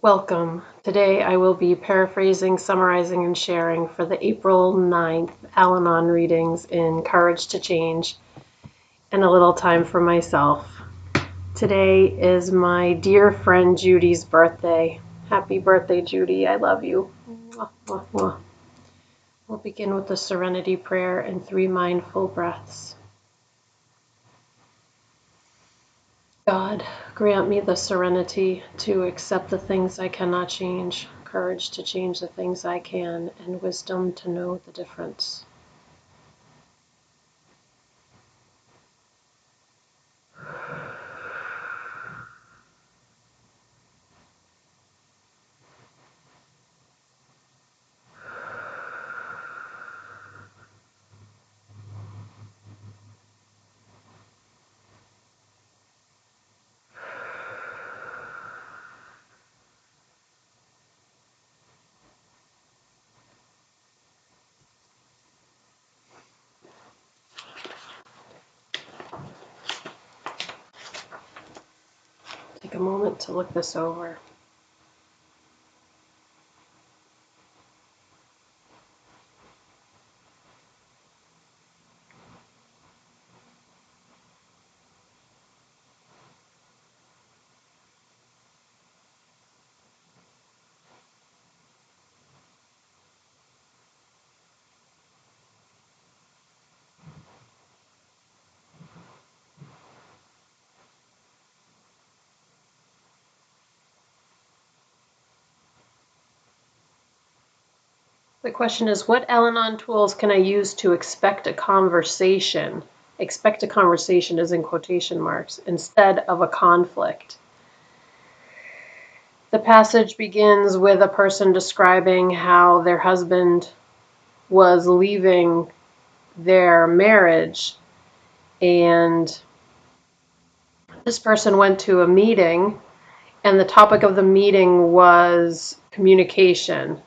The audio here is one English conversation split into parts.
Welcome. Today I will be paraphrasing, summarizing, and sharing for the April 9th Al-Anon readings in Courage to Change and a little time for myself. Today is my dear friend Judy's birthday. Happy birthday, Judy. I love you. Mwah, mwah, mwah. We'll begin with the Serenity Prayer and 3 mindful breaths. God, grant me the serenity to accept the things I cannot change, courage to change the things I can, and wisdom to know the difference. Take a moment to look this over. The question is, what Al-Anon tools can I use to expect a conversation? Expect a conversation is in quotation marks, instead of a conflict. The passage begins with a person describing how their husband was leaving their marriage, and this person went to a meeting, and the topic of the meeting was communication.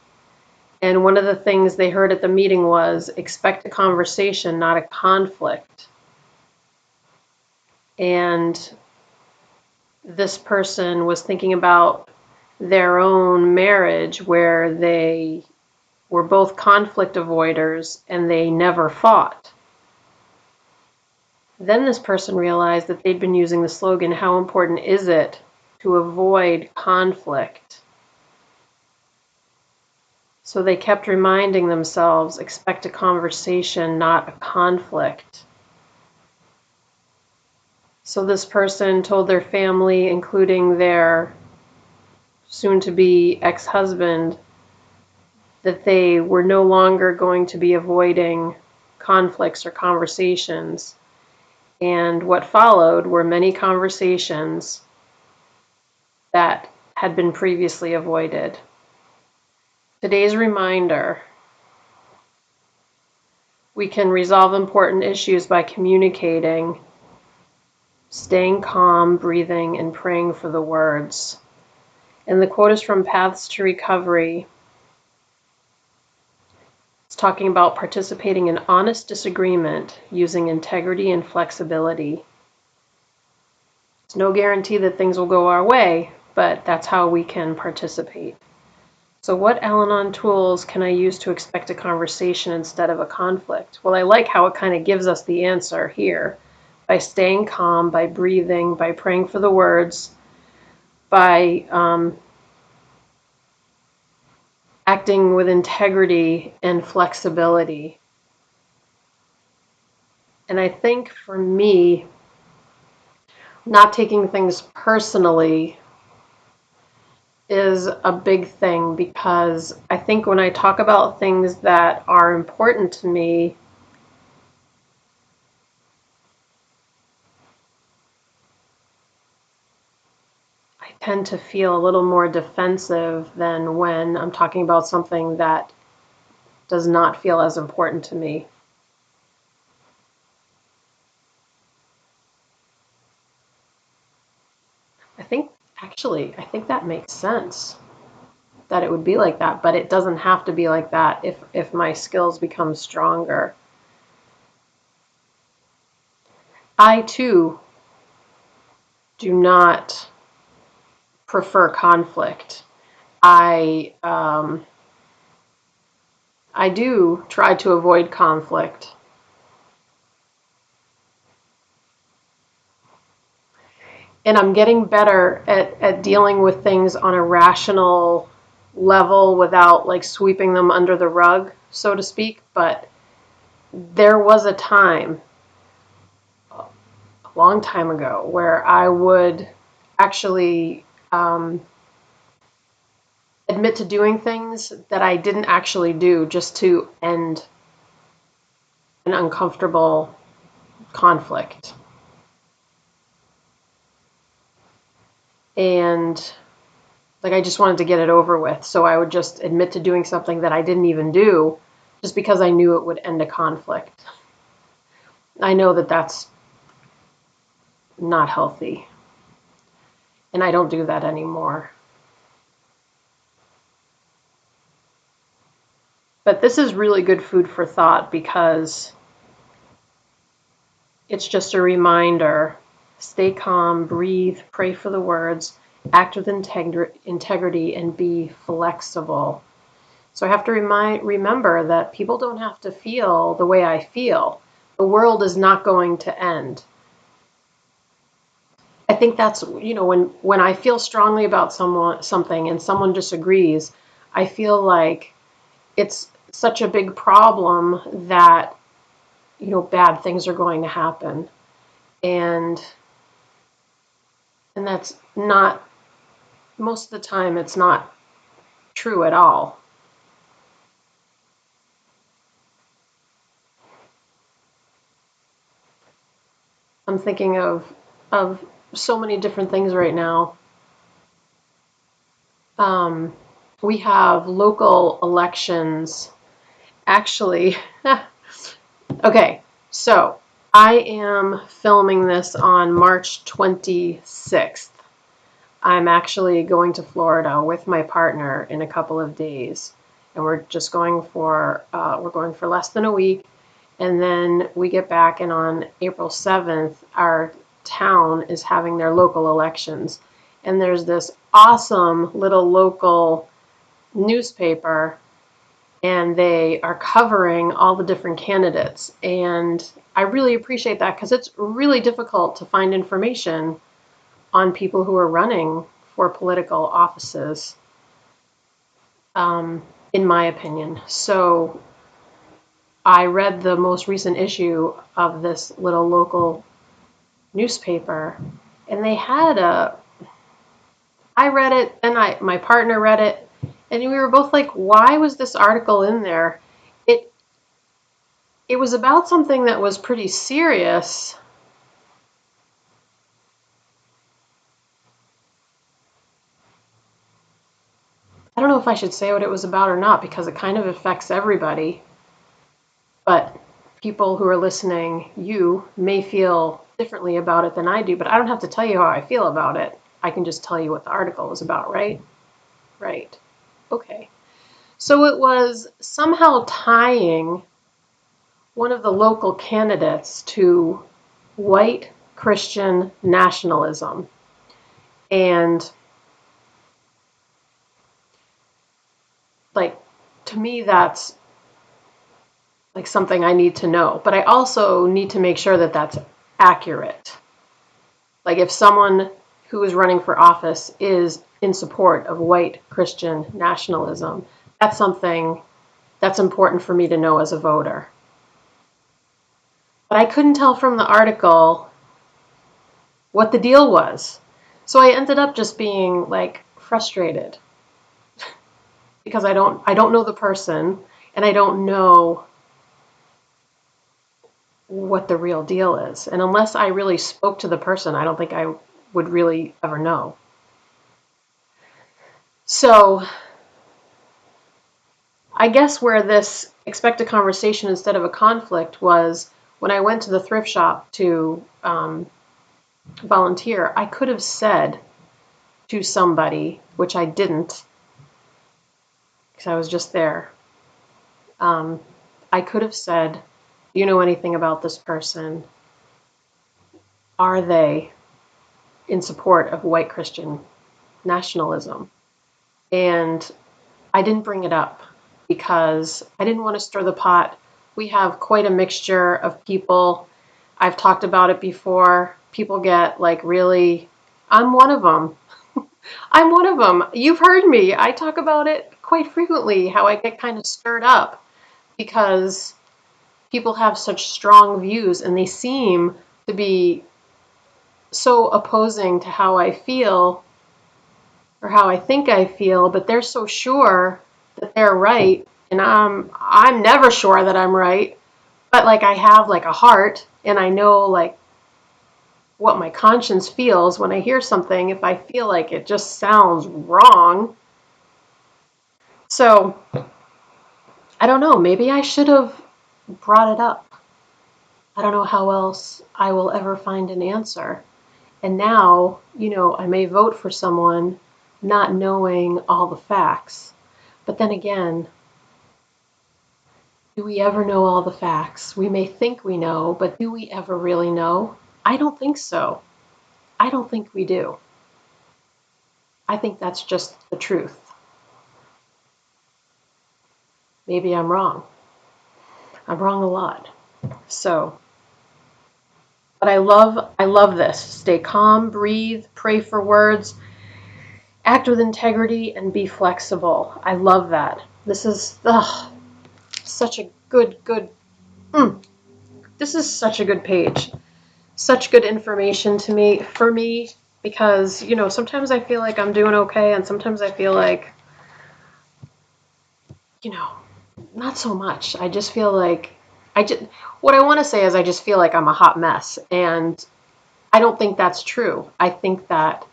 And one of the things they heard at the meeting was, expect a conversation, not a conflict. And this person was thinking about their own marriage, where they were both conflict avoiders and they never fought. Then this person realized that they'd been using the slogan, how important is it to avoid conflict? So they kept reminding themselves, expect a conversation, not a conflict. So this person told their family, including their soon-to-be ex-husband, that they were no longer going to be avoiding conflicts or conversations. And what followed were many conversations that had been previously avoided. Today's reminder: we can resolve important issues by communicating, staying calm, breathing, and praying for the words. And the quote is from Paths to Recovery. It's talking about participating in honest disagreement using integrity and flexibility. It's no guarantee that things will go our way, but that's how we can participate. So what Al-Anon tools can I use to expect a conversation instead of a conflict? Well, I like how it kind of gives us the answer here. By staying calm, by breathing, by praying for the words, by acting with integrity and flexibility. And I think for me, not taking things personally is a big thing, because I think when I talk about things that are important to me, I tend to feel a little more defensive than when I'm talking about something that does not feel as important to me. I think that makes sense, that it would be like that, but it doesn't have to be like that if my skills become stronger. I too do not prefer conflict. I I do try to avoid conflict. And I'm getting better at dealing with things on a rational level without like sweeping them under the rug, so to speak. But there was a time, a long time ago, where I would actually admit to doing things that I didn't actually do just to end an uncomfortable conflict. And like I just wanted to get it over with. So I would just admit to doing something that I didn't even do just because I knew it would end a conflict. I know that that's not healthy. And I don't do that anymore. But this is really good food for thought because it's just a reminder. Stay calm, breathe, pray for the words, act with integrity, and be flexible. So I have to remember that people don't have to feel the way I feel. The world is not going to end. I think that's, when I feel strongly about something and someone disagrees, I feel like it's such a big problem that, bad things are going to happen. And that's not, most of the time, it's not true at all. I'm thinking of so many different things right now. Um, we have local elections. Actually, okay, so I am filming this on March 26th. I'm actually going to Florida with my partner in a couple of days, and we're going for less than a week, and then we get back, and on April 7th, our town is having their local elections, and there's this awesome little local newspaper, and they are covering all the different candidates, and I really appreciate that because it's really difficult to find information on people who are running for political offices, in my opinion. So I read the most recent issue of this little local newspaper, and they had I read it, and my partner read it, and we were both like, why was this article in there? It it was about something that was pretty serious. I don't know if I should say what it was about or not because it kind of affects everybody. But people who are listening, you may feel differently about it than I do, but I don't have to tell you how I feel about it. I can just tell you what the article is about, right? Right. Okay. So it was somehow tying one of the local candidates to white Christian nationalism. And like, to me, that's like something I need to know. But I also need to make sure that that's accurate. Like if someone who is running for office is in support of white Christian nationalism, that's something that's important for me to know as a voter. But I couldn't tell from the article what the deal was. So I ended up just being like frustrated because I don't know the person and I don't know what the real deal is. And unless I really spoke to the person, I don't think I would really ever know. So I guess where this expect a conversation instead of a conflict was when I went to the thrift shop to volunteer, I could have said to somebody, which I didn't, because I was just there. I could have said, "Do you know anything about this person? Are they in support of white Christian nationalism?" And I didn't bring it up because I didn't want to stir the pot. We have quite a mixture of people. I've talked about it before. People get like really, I'm one of them. I'm one of them. You've heard me. I talk about it quite frequently, how I get kind of stirred up because people have such strong views and they seem to be so opposing to how I feel or how I think I feel, but they're so sure that they're right, and I'm never sure that I'm right, but like I have like a heart and I know like what my conscience feels when I hear something if I feel like it just sounds wrong. So, I don't know, maybe I should have brought it up. I don't know how else I will ever find an answer. And now, I may vote for someone not knowing all the facts. But then again, do we ever know all the facts? We may think we know, but do we ever really know? I don't think so. I don't think we do. I think that's just the truth. Maybe I'm wrong. I'm wrong a lot. So, but I love this. Stay calm, breathe, pray for words, act with integrity, and be flexible. I love that. This is such a good. Mm, this is such a good page. Such good information to me for me because sometimes I feel like I'm doing okay and sometimes I feel like you know not so much. I just feel like I just what I want to say is I just feel like I'm a hot mess, and I don't think that's true. I think that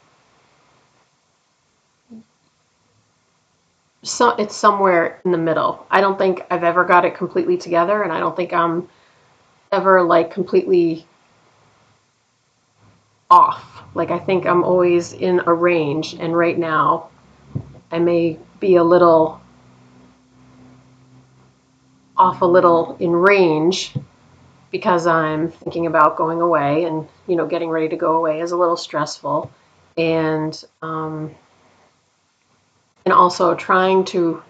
it's somewhere in the middle. I don't think I've ever got it completely together, and I don't think I'm ever like completely off. Like I think I'm always in a range, and right now I may be a little off a little in range because I'm thinking about going away, and getting ready to go away is a little stressful, and also trying to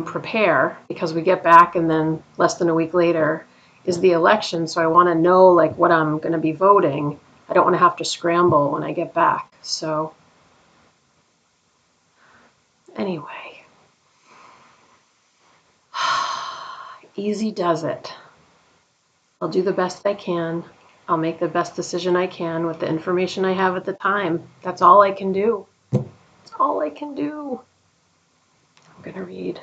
prepare because we get back and then less than a week later is the election, so I want to know like what I'm going to be voting. I don't want to have to scramble when I get back. So anyway, easy does it. I'll do the best I can. I'll make the best decision I can with the information I have at the time. That's all I can do. That's all I can do. I'm going to read.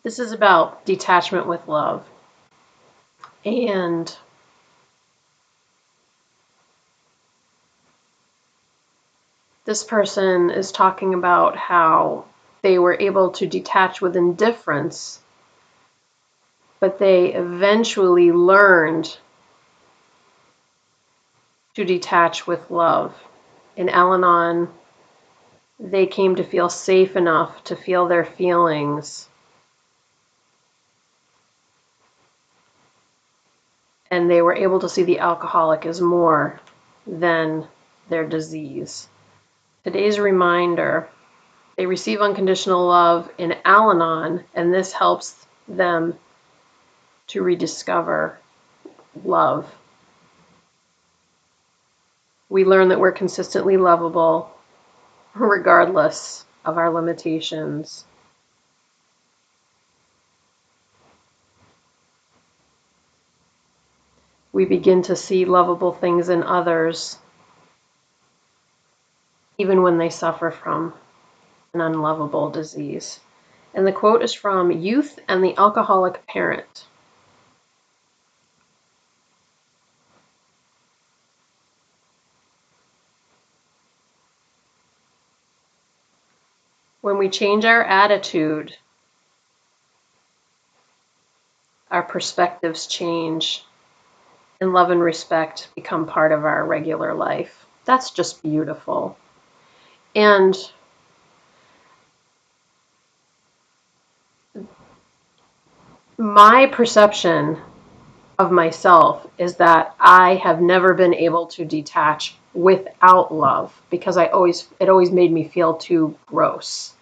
This is about detachment with love. And this person is talking about how they were able to detach with indifference, but they eventually learned to detach with love. In Al-Anon, they came to feel safe enough to feel their feelings, and they were able to see the alcoholic as more than their disease. Today's reminder: they receive unconditional love in Al-Anon, and this helps them to rediscover love. We learn that we're consistently lovable regardless of our limitations. We begin to see lovable things in others, even when they suffer from an unlovable disease. And the quote is from Youth and the Alcoholic Parent. When we change our attitude, our perspectives change, and love and respect become part of our regular life. That's just beautiful. And my perception of myself is that I have never been able to detach without love because it always made me feel too gross.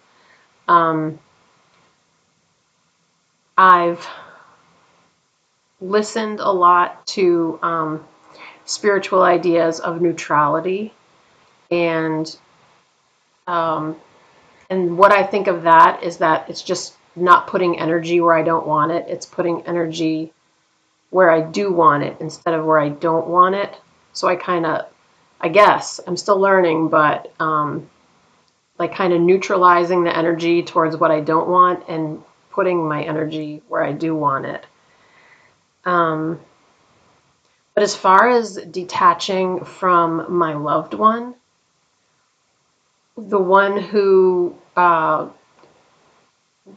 I've listened a lot to spiritual ideas of neutrality, and what I think of that is that it's just not putting energy where I don't want it. It's putting energy where I do want it instead of where I don't want it. So I guess I'm still learning, but like kind of neutralizing the energy towards what I don't want and putting my energy where I do want it. But as far as detaching from my loved one, the one who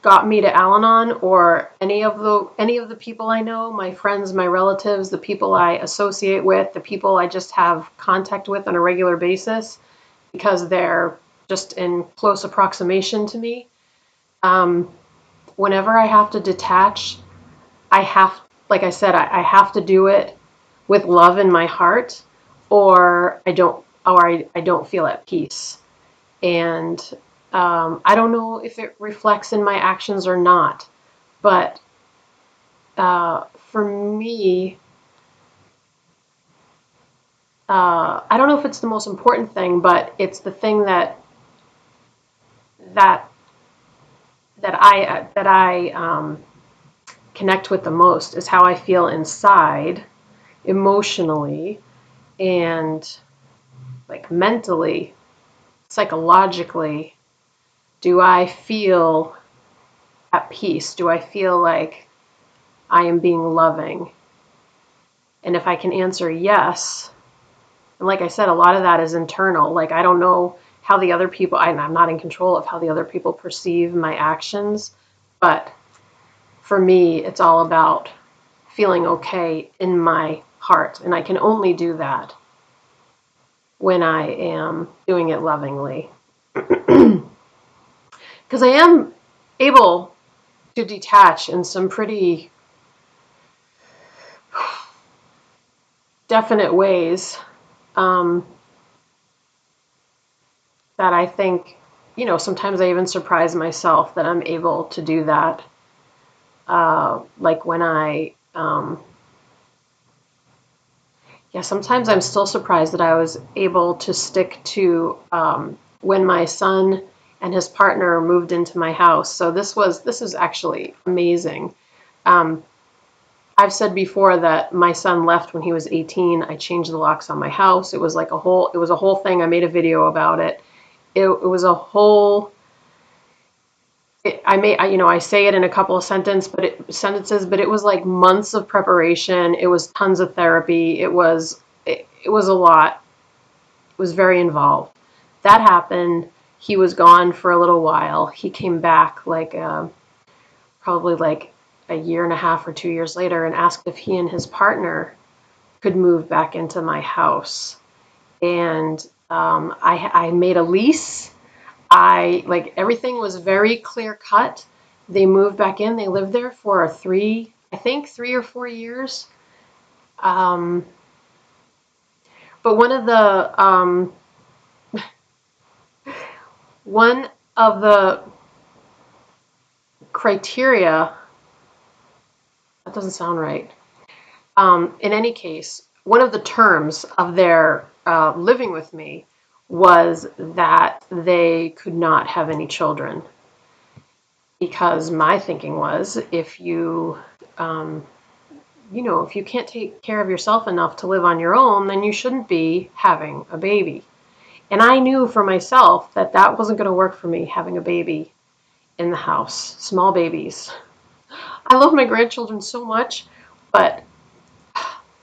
got me to Al-Anon, or any of the people I know, my friends, my relatives, the people I associate with, the people I just have contact with on a regular basis because they're just in close approximation to me. Whenever I have to detach, like I said, I have to do it with love in my heart, or I don't feel at peace. And I don't know if it reflects in my actions or not, but for me, I don't know if it's the most important thing, but it's the thing that I connect with the most is how I feel inside, emotionally, and like mentally, psychologically. Do I feel at peace? Do I feel like I am being loving? And if I can answer yes, and like I said, a lot of that is internal. Like I don't know how the other people, I'm not in control of how the other people perceive my actions, but for me, it's all about feeling okay in my heart. And I can only do that when I am doing it lovingly. Because I am able to detach in some pretty definite ways, that I think, sometimes I even surprise myself that I'm able to do that. Like when sometimes I'm still surprised that I was able to stick to when my son and his partner moved into my house. So this is actually amazing. I've said before that my son left when he was 18. I changed the locks on my house. It was a whole thing. I made a video about it. It was a whole. I say it in a couple of sentences, but it was like months of preparation. It was tons of therapy. It was a lot. It was very involved. That happened. He was gone for a little while. He came back probably like a year and a half or 2 years later and asked if he and his partner could move back into my house. And I made a lease. Everything was very clear cut. They moved back in. They lived there for 3 or 4 years. Um, but one of the criteria, that doesn't sound right. In any case, one of the terms of their living with me was that they could not have any children, because my thinking was, um, if you can't take care of yourself enough to live on your own, then you shouldn't be having a baby. And I knew for myself that that wasn't going to work for me, having a baby in the house, small babies. I love my grandchildren so much, but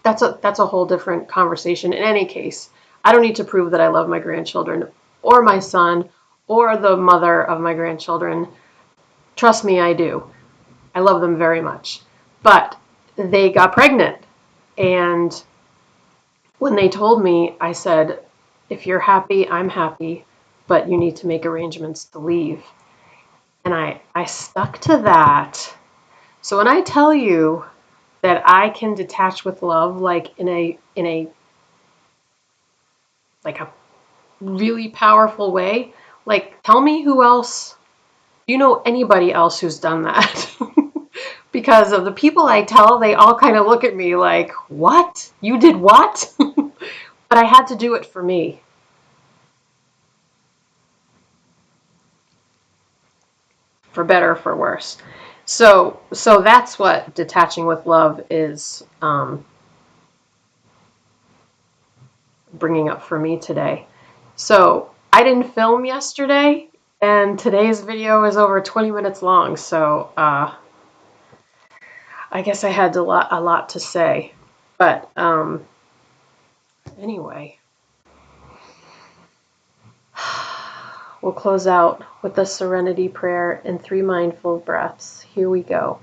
that's a whole different conversation. In any case, I don't need to prove that I love my grandchildren or my son or the mother of my grandchildren. Trust me, I do. I love them very much. But they got pregnant, and when they told me, I said, if you're happy, I'm happy, but you need to make arrangements to leave. And I stuck to that. So when I tell you that I can detach with love, like in a like a really powerful way, like tell me who else, do you know anybody else who's done that? Because of the people I tell, they all kind of look at me like, what? You did what? But I had to do it for me. For better or for worse. So that's what detaching with love is bringing up for me today. So I didn't film yesterday, and today's video is over 20 minutes long. So I guess I had a lot to say. But anyway, we'll close out with the serenity prayer and 3 mindful breaths. Here we go.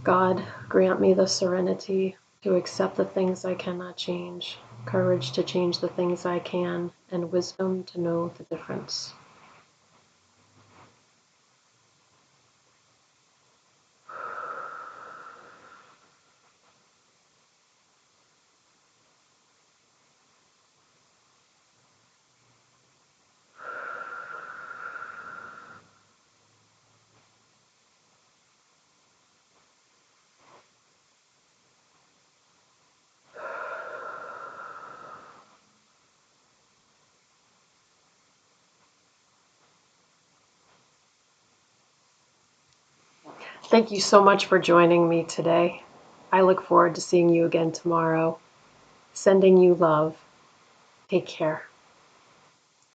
God, grant me the serenity to accept the things I cannot change, courage to change the things I can, and wisdom to know the difference. Thank you so much for joining me today. I look forward to seeing you again tomorrow. Sending you love. Take care.